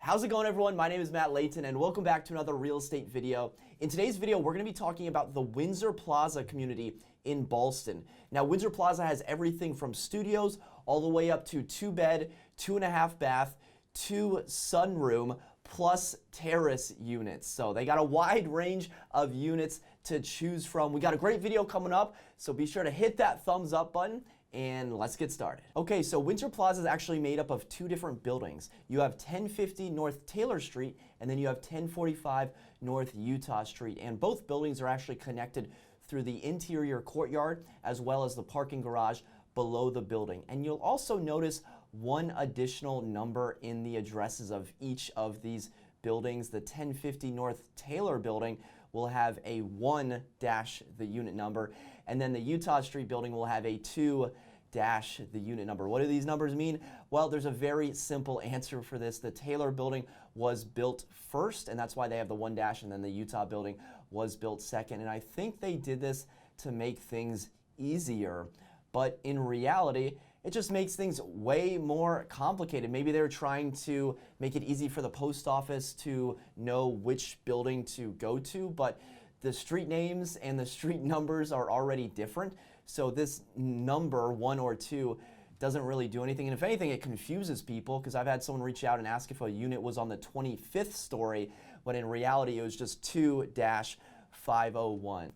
How's it going, everyone? My name is Matt Leighton and welcome back to another real estate video. In today's video, we're going to be talking about the Windsor Plaza community in Ballston. Now, Windsor Plaza has everything from studios all the way up to 2-bed, 2.5 bath, 2 sunroom, plus terrace units. So they got a wide range of units to choose from. We got a great video coming up, so be sure to hit that thumbs up button and let's get started. Okay, so Windsor Plaza is actually made up of 2 different buildings. You have 1050 North Taylor Street and then you have 1045 North Utah Street. And both buildings are actually connected through the interior courtyard as well as the parking garage below the building. And you'll also notice one additional number in the addresses of each of these buildings. The 1050 North Taylor building will have a 1 dash the unit number, and then the Utah Street building will have a 2 dash the unit number. What do these numbers mean? Well, there's a very simple answer for this. The Taylor building was built first, and that's why they have the 1 dash, and then the Utah building was built second. And I think they did this to make things easier, but in reality, it just makes things way more complicated. Maybe they're trying to make it easy for the post office to know which building to go to, but the street names and the street numbers are already different. So this number, 1 or 2, doesn't really do anything. And if anything, it confuses people, because I've had someone reach out and ask if a unit was on the 25th story, when in reality it was just 2-501.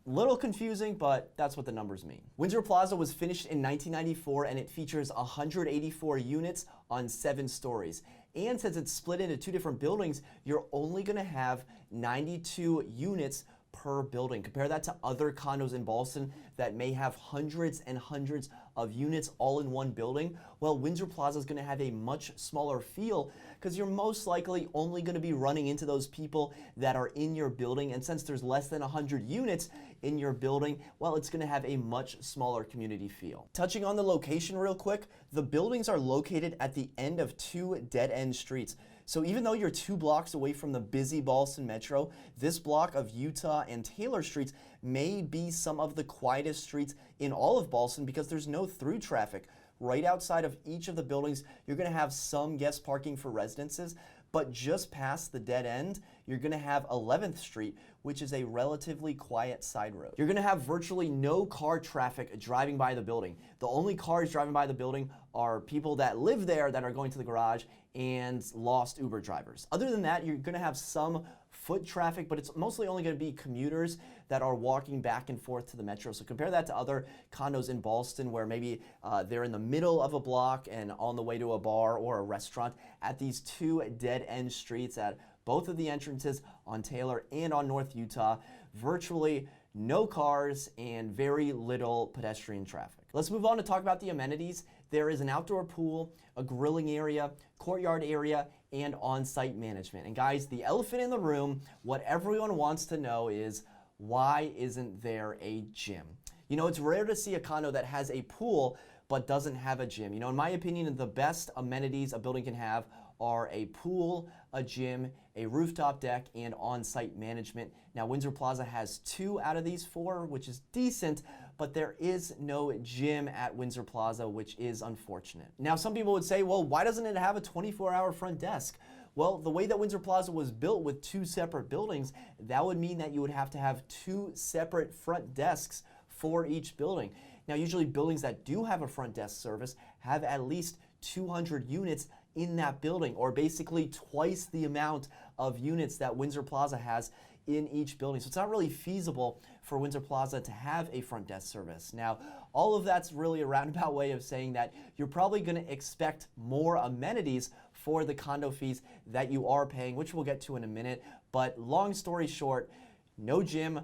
Little confusing, but that's what the numbers mean. Windsor Plaza was finished in 1994 and it features 184 units on 7 stories. And since it's split into 2 different buildings, you're only going to have 92 units per building. Compare that to other condos in Ballston that may have hundreds and hundreds of units all in one building. Well, Windsor Plaza is going to have a much smaller feel because you're most likely only going to be running into those people that are in your building. And since there's less than 100 units in your building, well, it's going to have a much smaller community feel. Touching on the location real quick, the buildings are located at the end of 2 dead-end streets. So even though you're 2 blocks away from the busy Ballston Metro, this block of Utah and Taylor Streets may be some of the quietest streets in all of Ballston because there's no through traffic. Right outside of each of the buildings, you're going to have some guest parking for residences, but just past the dead end, you're going to have 11th Street, which is a relatively quiet side road. You're going to have virtually no car traffic driving by the building. The only cars driving by the building are people that live there that are going to the garage and lost Uber drivers. Other than that, you're going to have some foot traffic, but it's mostly only going to be commuters that are walking back and forth to the metro. So compare that to other condos in Ballston where maybe they're in the middle of a block and on the way to a bar or a restaurant. At these 2 dead-end streets at both of the entrances on Taylor and on North Utah, virtually no cars and very little pedestrian traffic. Let's move on to talk about the amenities. There is an outdoor pool, a grilling area, courtyard area, and on-site management. And guys, the elephant in the room, what everyone wants to know is, why isn't there a gym? You know, it's rare to see a condo that has a pool but doesn't have a gym. You know, in my opinion, the best amenities a building can have are a pool, a gym, a rooftop deck, and on-site management. Now, Windsor Plaza has 2 out of these 4, which is decent, but there is no gym at Windsor Plaza, which is unfortunate. Now, some people would say, well, why doesn't it have a 24-hour front desk? Well, the way that Windsor Plaza was built with 2 separate buildings, that would mean that you would have to have 2 separate front desks for each building. Now, usually buildings that do have a front desk service have at least 200 units in that building, or basically twice the amount of units that Windsor Plaza has in each building. So it's not really feasible for Windsor Plaza to have a front desk service. Now, all of that's really a roundabout way of saying that you're probably going to expect more amenities for the condo fees that you are paying, which we'll get to in a minute. But long story short, no gym,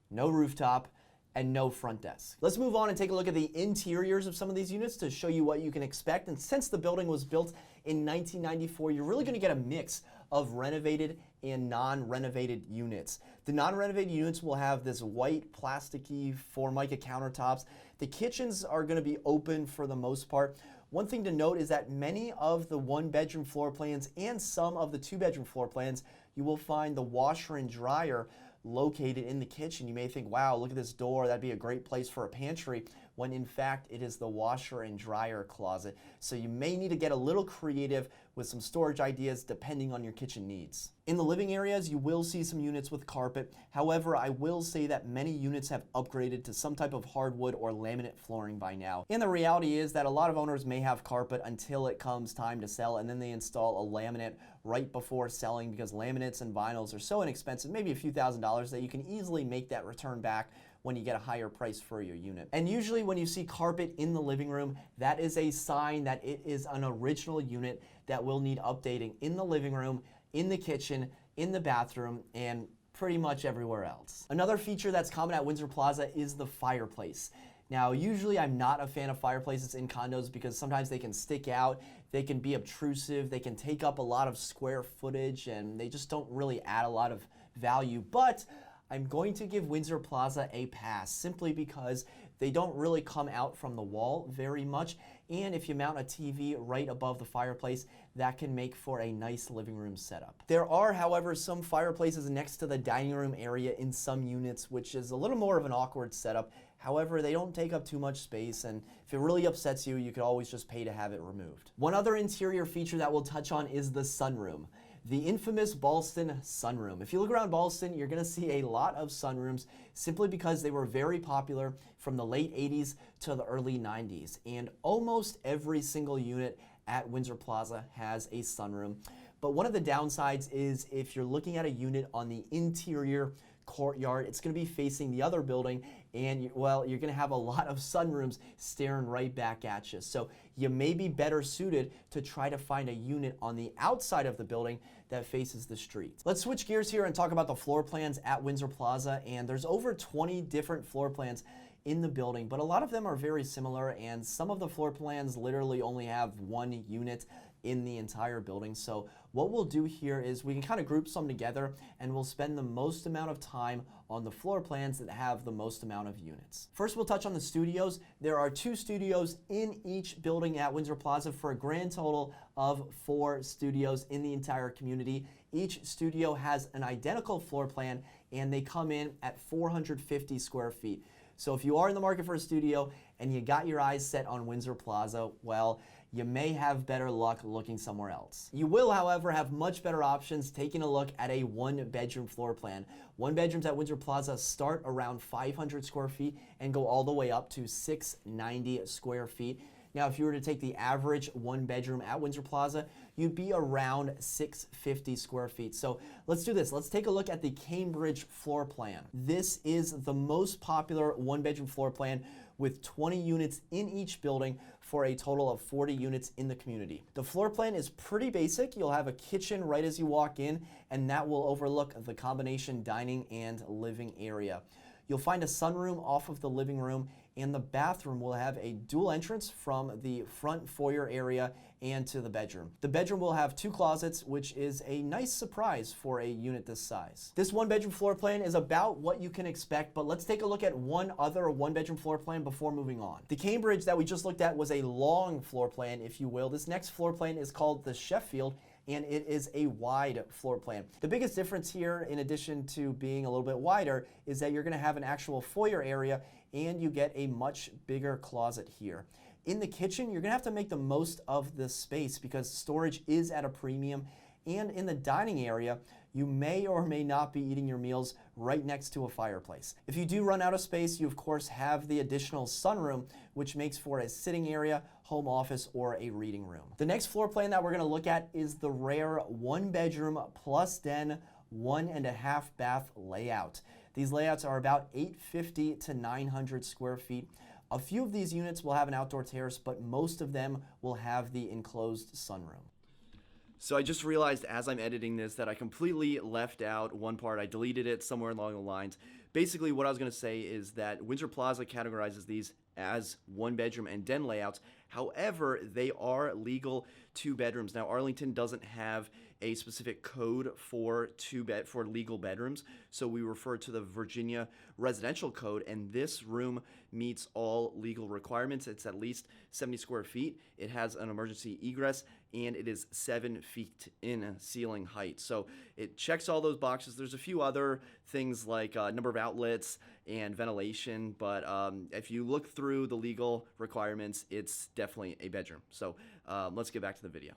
no rooftop, and no front desk. Let's move on and take a look at the interiors of some of these units to show you what you can expect. And since the building was built in 1994, you're really going to get a mix of renovated and non-renovated units. The non-renovated units will have this white plasticky Formica countertops. The kitchens are going to be open for the most part. One thing to note is that many of the 1-bedroom floor plans and some of the 2-bedroom floor plans, you will find the washer and dryer located in the kitchen. You may think, wow, look at this door, that'd be a great place for a pantry, when in fact it is the washer and dryer closet. So you may need to get a little creative with some storage ideas depending on your kitchen needs. In the living areas, you will see some units with carpet. However, I will say that many units have upgraded to some type of hardwood or laminate flooring by now. And the reality is that a lot of owners may have carpet until it comes time to sell, and then they install a laminate right before selling because laminates and vinyls are so inexpensive, maybe a few $1,000s, that you can easily make that return back when you get a higher price for your unit. And usually when you see carpet in the living room, that is a sign that it is an original unit that will need updating in the living room, in the kitchen, in the bathroom, and pretty much everywhere else. Another feature that's common at Windsor Plaza is the fireplace. Now, usually I'm not a fan of fireplaces in condos because sometimes they can stick out, they can be obtrusive, they can take up a lot of square footage, and they just don't really add a lot of value. But I'm going to give Windsor Plaza a pass simply because they don't really come out from the wall very much. And if you mount a TV right above the fireplace, that can make for a nice living room setup. There are, however, some fireplaces next to the dining room area in some units, which is a little more of an awkward setup. However, they don't take up too much space, and if it really upsets you, you could always just pay to have it removed. One other interior feature that we'll touch on is the sunroom. The infamous Ballston sunroom. If you look around Ballston, you're gonna see a lot of sunrooms simply because they were very popular from the late 80s to the early 90s. And almost every single unit at Windsor Plaza has a sunroom. But one of the downsides is if you're looking at a unit on the interior courtyard, it's gonna be facing the other building, and well, you're gonna have a lot of sunrooms staring right back at you. So you may be better suited to try to find a unit on the outside of the building that faces the street. Let's switch gears here and talk about the floor plans at Windsor Plaza. And there's over 20 different floor plans in the building, but a lot of them are very similar, and some of the floor plans literally only have one unit in the entire building. So what we'll do here is we can kind of group some together, and we'll spend the most amount of time on the floor plans that have the most amount of units. First, we'll touch on the studios. There are 2 studios in each building at Windsor Plaza for a grand total of 4 studios in the entire community. Each studio has an identical floor plan, and they come in at 450 square feet. So if you are in the market for a studio and you got your eyes set on Windsor Plaza, well, you may have better luck looking somewhere else. You will, however, have much better options taking a look at a 1-bedroom floor plan. 1-bedrooms at Windsor Plaza start around 500 square feet and go all the way up to 690 square feet. Now, if you were to take the average 1-bedroom at Windsor Plaza, you'd be around 650 square feet. So let's do this. Let's take a look at the Cambridge floor plan. This is the most popular 1-bedroom floor plan with 20 units in each building for a total of 40 units in the community. The floor plan is pretty basic. You'll have a kitchen right as you walk in, and that will overlook the combination dining and living area. You'll find a sunroom off of the living room, and the bathroom will have a dual entrance from the front foyer area and to the bedroom. The bedroom will have 2 closets, which is a nice surprise for a unit this size. This 1-bedroom floor plan is about what you can expect, but let's take a look at one other 1-bedroom floor plan before moving on. The Cambridge that we just looked at was a long floor plan, if you will. This next floor plan is called the Sheffield, and it is a wide floor plan. The biggest difference here, in addition to being a little bit wider, is that you're gonna have an actual foyer area, and you get a much bigger closet here. In the kitchen, you're gonna have to make the most of this space because storage is at a premium. And in the dining area, you may or may not be eating your meals right next to a fireplace. If you do run out of space, you of course have the additional sunroom, which makes for a sitting area, home office, or a reading room. The next floor plan that we're gonna look at is the rare 1-bedroom plus den 1.5 bath layout. These layouts are about 850 to 900 square feet. A few of these units will have an outdoor terrace, but most of them will have the enclosed sunroom. So I just realized as I'm editing this that I completely left out one part. I deleted it somewhere along the lines. Basically, what I was going to say is that Windsor Plaza categorizes these as 1-bedroom and den layouts. However, they are legal 2 bedrooms. Now, Arlington doesn't have a specific code for legal bedrooms, so we refer to the Virginia residential code, and this room meets all legal requirements. It's at least 70 square feet. It has an emergency egress, and it is 7 feet in ceiling height. So it checks all those boxes. There's a few other things like number of outlets and ventilation, but if you look through the legal requirements, it's definitely a bedroom. So let's get back to the video.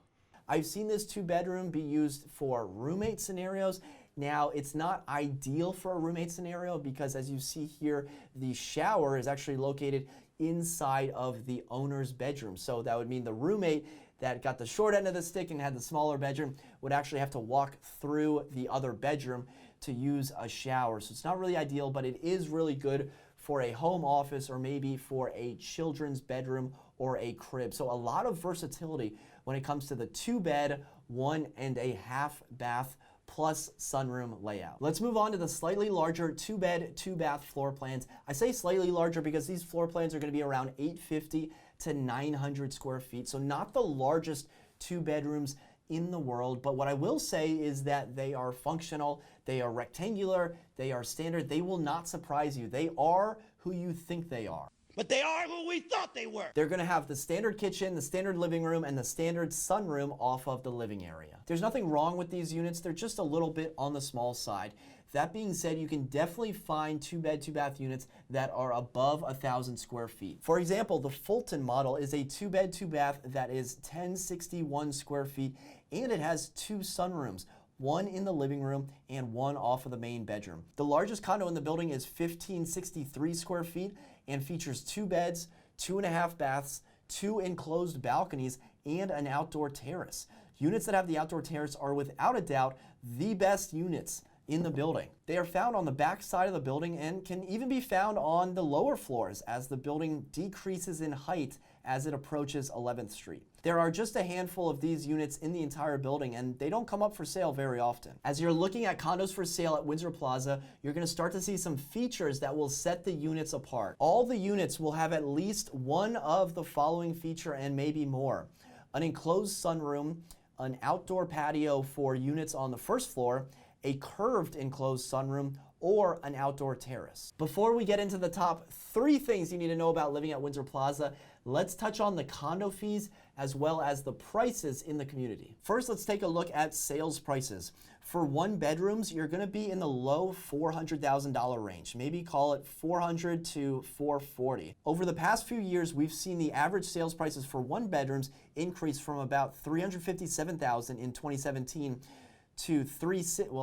I've seen this 2-bedroom be used for roommate scenarios. Now, it's not ideal for a roommate scenario because, as you see here, the shower is actually located inside of the owner's bedroom. So that would mean the roommate that got the short end of the stick and had the smaller bedroom would actually have to walk through the other bedroom to use a shower. So it's not really ideal, but it is really good for a home office or maybe for a children's bedroom or a crib. So a lot of versatility when it comes to the 2-bed, 1.5 bath plus sunroom layout. Let's move on to the slightly larger 2-bed, 2-bath floor plans. I say slightly larger because these floor plans are going to be around 850 to 900 square feet. So not the largest 2 bedrooms in the world, but what I will say is that they are functional, they are rectangular, they are standard, they will not surprise you. They are who you think they are. But they are who we thought they were. They're gonna have the standard kitchen, the standard living room, and the standard sunroom off of the living area. There's nothing wrong with these units, they're just a little bit on the small side. That being said, you can definitely find 2-bed, 2-bath units that are above 1,000 square feet. For example, the Fulton model is a 2-bed, 2-bath that is 1,061 square feet, and it has 2 sunrooms, one in the living room and one off of the main bedroom. The largest condo in the building is 1,563 square feet and features 2 beds, 2.5 baths, 2 enclosed balconies, and an outdoor terrace. Units that have the outdoor terrace are without a doubt the best units in the building. They are found on the back side of the building and can even be found on the lower floors as the building decreases in height as it approaches 11th Street. There are just a handful of these units in the entire building and they don't come up for sale very often. As you're looking at condos for sale at Windsor Plaza, you're going to start to see some features that will set the units apart. All the units will have at least one of the following feature and maybe more: an enclosed sunroom, an outdoor patio for units on the first floor, a curved enclosed sunroom, or an outdoor terrace. Before we get into the top 3 things you need to know about living at Windsor Plaza, let's touch on the condo fees as well as the prices in the community. First, let's take a look at sales prices. For 1 bedrooms, you're gonna be in the low $400,000 range. Maybe call it $400 to $440. Over the past few years, we've seen the average sales prices for 1 bedrooms increase from about $357,000 in 2017 to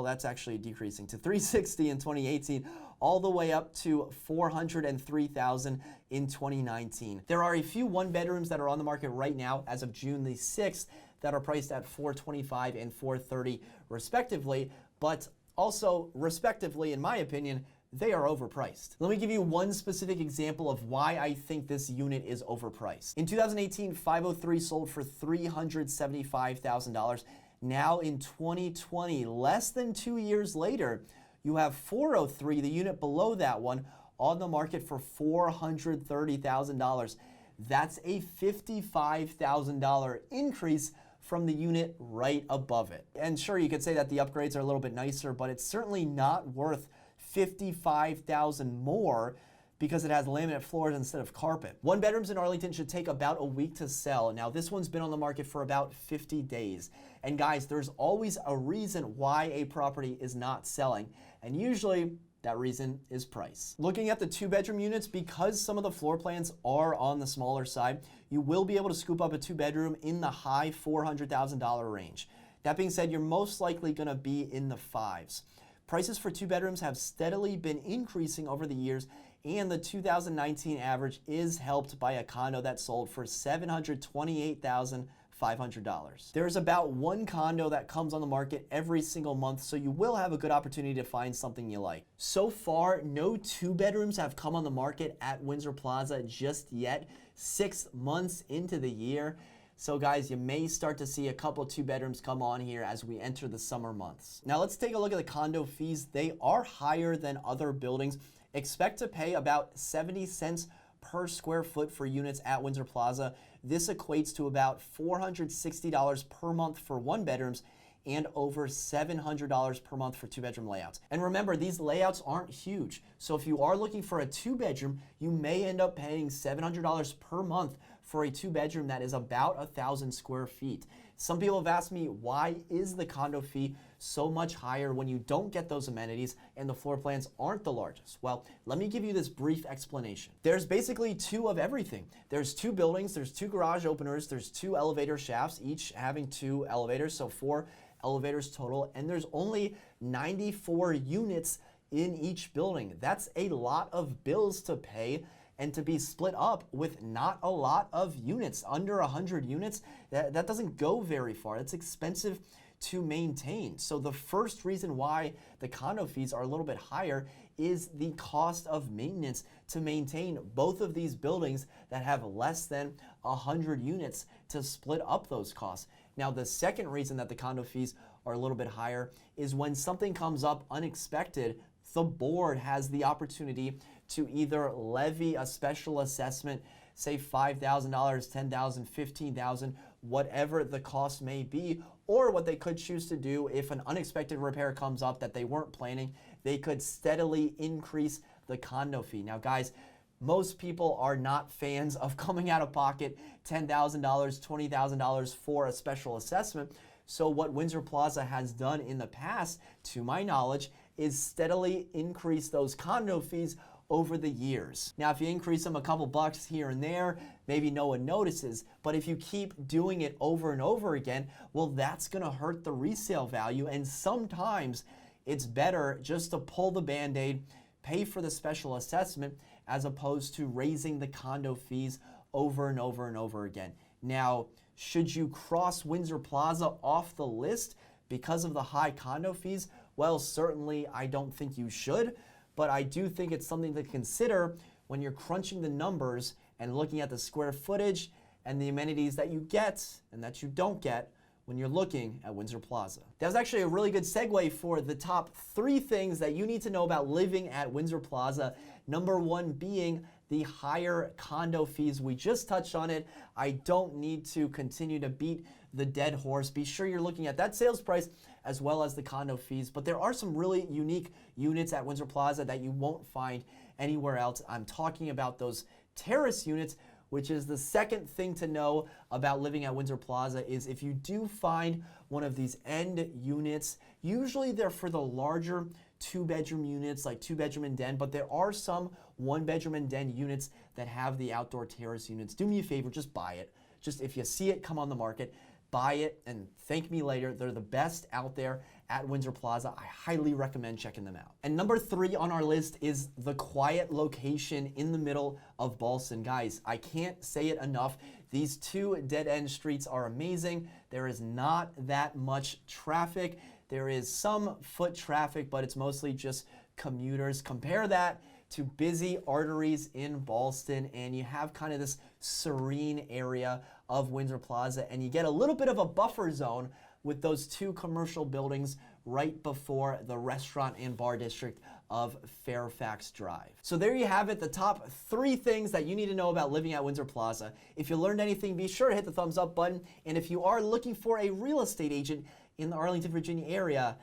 that's actually decreasing to $360 in 2018, all the way up to $403,000 in 2019. There are a few 1 bedrooms that are on the market right now as of June the 6th that are priced at $425 and $430 respectively, but also respectively, in my opinion, they are overpriced. Let me give you one specific example of why I think this unit is overpriced. In 2018, 503 sold for $375,000. Now in 2020, less than 2 years later, you have 403, the unit below that one, on the market for $430,000. That's a $55,000 increase from the unit right above it. And sure, you could say that the upgrades are a little bit nicer, but it's certainly not worth $55,000 more because it has laminate floors instead of carpet. 1 bedrooms in Arlington should take about a week to sell. Now, this one's been on the market for about 50 days. And guys, there's always a reason why a property is not selling. And usually, that reason is price. Looking at the 2-bedroom units, because some of the floor plans are on the smaller side, you will be able to scoop up a 2-bedroom in the high $400,000 range. That being said, you're most likely gonna be in the 5s. Prices for 2 bedrooms have steadily been increasing over the years, and the 2019 average is helped by a condo that sold for $728,500. There's about 1 condo that comes on the market every single month, so you will have a good opportunity to find something you like. So far, no 2 bedrooms have come on the market at Windsor Plaza just yet, 6 months into the year. So guys, you may start to see a couple 2 bedrooms come on here as we enter the summer months. Now let's take a look at the condo fees. They are higher than other buildings. Expect to pay about 70 cents per square foot for units at Windsor Plaza. This equates to about $460 per month for 1 bedrooms and over $700 per month for 2-bedroom layouts. And remember, these layouts aren't huge. So if you are looking for a 2-bedroom, you may end up paying $700 per month for a 2-bedroom that is about 1,000 square feet. Some people have asked me, why is the condo fee so much higher when you don't get those amenities and the floor plans aren't the largest? Well, let me give you this brief explanation. There's basically 2 of everything. There's 2 buildings, there's 2 garage openers, there's 2 elevator shafts, each having 2 elevators, so 4 elevators total, and there's only 94 units in each building. That's a lot of bills to pay and to be split up with not a lot of units. Under 100 units, that doesn't go very far. It's expensive to maintain. So the first reason why the condo fees are a little bit higher is the cost of maintenance to maintain both of these buildings that have less than 100 units to split up those costs. Now, the second reason that the condo fees are a little bit higher is when something comes up unexpected, the board has the opportunity to either levy a special assessment, say $5,000, $10,000, $15,000, whatever the cost may be, or what they could choose to do if an unexpected repair comes up that they weren't planning, they could steadily increase the condo fee. Now, guys, most people are not fans of coming out of pocket $10,000, $20,000 for a special assessment. So what Windsor Plaza has done in the past, to my knowledge, is steadily increase those condo fees over the years. Now, if you increase them a couple bucks here and there, maybe no one notices, but if you keep doing it over and over again, well, that's gonna hurt the resale value, and sometimes it's better just to pull the Band-Aid, pay for the special assessment, as opposed to raising the condo fees over and over and over again. Now, should you cross Windsor Plaza off the list because of the high condo fees? Well, certainly I don't think you should, but I do think it's something to consider when you're crunching the numbers and looking at the square footage and the amenities that you get and that you don't get when you're looking at Windsor Plaza. That was actually a really good segue for the top 3 things that you need to know about living at Windsor Plaza. Number 1 being the higher condo fees. We just touched on it. I don't need to continue to beat the dead horse. Be sure you're looking at that sales price as well as the condo fees. But there are some really unique units at Windsor Plaza that you won't find anywhere else. I'm talking about those terrace units, which is the second thing to know about living at Windsor Plaza. Is if you do find one of these end units, usually they're for the larger 2-bedroom units, like 2-bedroom and den, but there are some 1-bedroom and den units that have the outdoor terrace units. Do me a favor, just buy it. Just if you see it come on the market, buy it and thank me later. They're the best out there at Windsor Plaza. I highly recommend checking them out. And number 3 on our list is the quiet location in the middle of Ballston. Guys, I can't say it enough. These 2 dead-end streets are amazing. There is not that much traffic. There is some foot traffic, but it's mostly just commuters. Compare that to busy arteries in Ballston, and you have kind of this serene area of Windsor Plaza, and you get a little bit of a buffer zone with those 2 commercial buildings right before the restaurant and bar district of Fairfax Drive. So there you have it, the top 3 things that you need to know about living at Windsor Plaza. If you learned anything, be sure to hit the thumbs up button, and if you are looking for a real estate agent in the Arlington, Virginia area,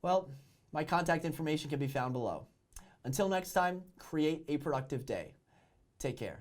well, my contact information can be found below. Until next time, create a productive day. Take care.